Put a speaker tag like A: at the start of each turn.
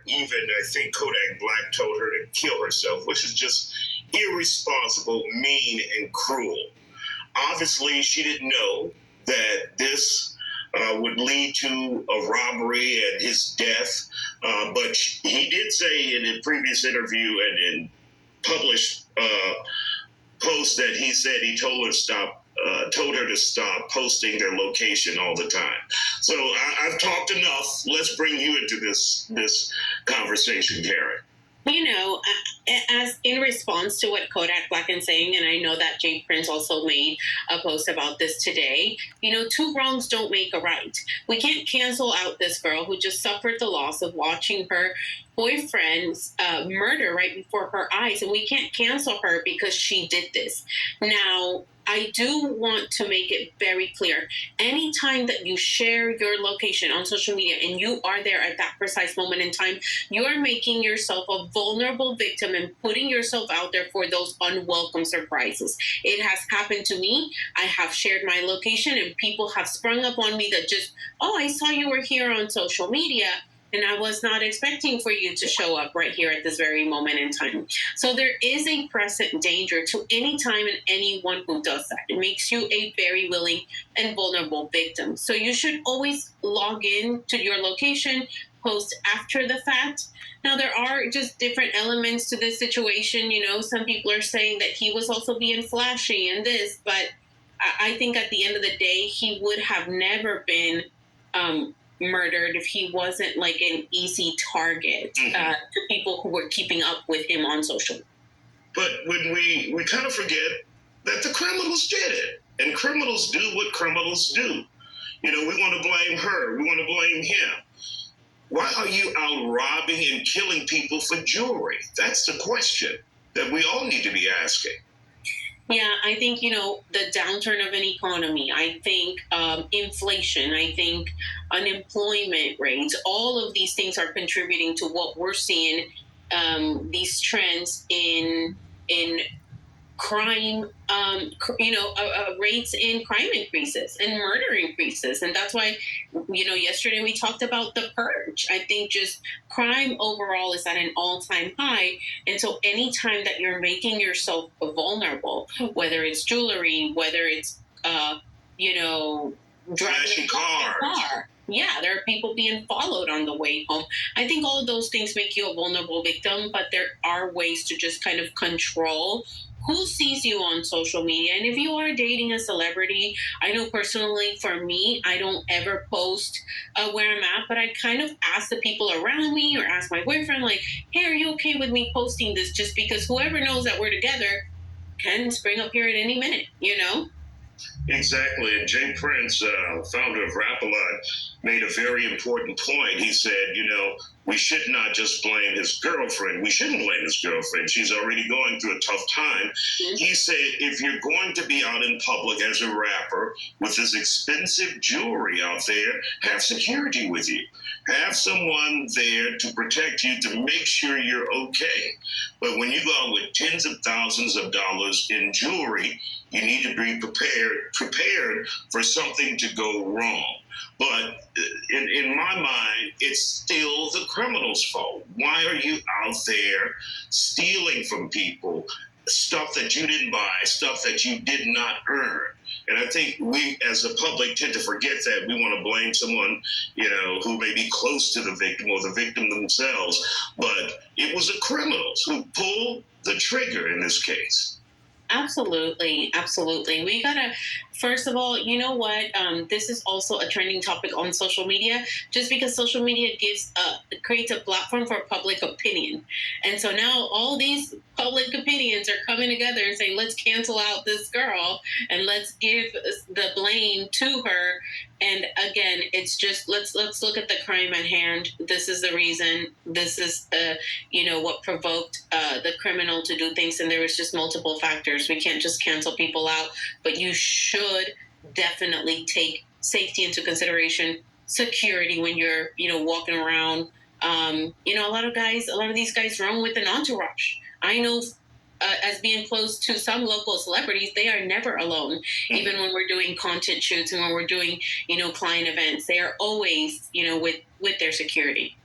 A: even I think Kodak Black told her to kill herself, which is just irresponsible, mean, and cruel. Obviously, she didn't know that this would lead to a robbery and his death. But he did say in a previous interview and in published posts that he said he told her to stop posting their location all the time. So I've talked enough. Let's bring you into this conversation, Karen.
B: As in response to what Kodak Black is saying, and I know that Jay Prince also made a post about this today, two wrongs don't make a right. We can't cancel out this girl who just suffered the loss of watching her boyfriend's murder right before her eyes, and we can't cancel her because she did this. Now, I do want to make it very clear. Anytime that you share your location on social media and you are there at that precise moment in time, you are making yourself a vulnerable victim and putting yourself out there for those unwelcome surprises. It has happened to me. I have shared my location and people have sprung up on me that just, I saw you were here on social media. And I was not expecting for you to show up right here at this very moment in time. So there is a present danger to any time and anyone who does that. It makes you a very willing and vulnerable victim. So you should always log in to your location, post after the fact. Now, there are just different elements to this situation. Some people are saying that he was also being flashy and this, but I think at the end of the day, he would have never been murdered if he wasn't like an easy target to people who were keeping up with him on social.
A: But when we kind of forget that the criminals did it, and criminals do what criminals do. We want to blame her. We want to blame him. Why are you out robbing and killing people for jewelry? That's the question that we all need to be asking.
B: Yeah, I think, the downturn of an economy, I think inflation, I think unemployment rates, all of these things are contributing to what we're seeing, these trends in crime, rates in crime increases and murder increases. And that's why, yesterday we talked about the purge. I think just crime overall is at an all-time high. And so anytime that you're making yourself vulnerable, whether it's jewelry, whether it's,
A: driving a car.
B: Yeah, there are people being followed on the way home. I think all of those things make you a vulnerable victim, but there are ways to just kind of control who sees you on social media. And if you are dating a celebrity, I know personally for me, I don't ever post where I'm at, but I kind of ask the people around me or ask my boyfriend, like, hey, are you okay with me posting this? Just because whoever knows that we're together can spring up here at any minute,
A: Exactly. And Jay Prince, founder of Rap-A-Lot, made a very important point. He said, we should not just blame his girlfriend. We shouldn't blame his girlfriend. She's already going through a tough time. Mm-hmm. He said, if you're going to be out in public as a rapper with this expensive jewelry out there, have security with you. Have someone there to protect you, to make sure you're okay. But when you go out with tens of thousands of dollars in jewelry, you need to be prepared for something to go wrong. But in my mind, it's still the criminal's fault. Why are you out there stealing from people stuff that you didn't buy, stuff that you did not earn? And I think we, as a public, tend to forget that. We want to blame someone, who may be close to the victim or the victim themselves. But it was the criminals who pulled the trigger in this case.
B: Absolutely. Absolutely. We gotta, first of all, you know what? This is also a trending topic on social media, just because social media creates a platform for public opinion. And so now all these public opinions are coming together and saying, let's cancel out this girl and let's give the blame to her. And again, it's just, let's look at the crime at hand. This is the reason. This is, what provoked the criminal to do things. And there was just multiple factors. We can't just cancel people out, but you should definitely take safety into consideration, security when you're, walking around. A lot of these guys run with an entourage. I know as being close to some local celebrities, they are never alone. Even when we're doing content shoots and when we're doing, client events, they are always, with their security.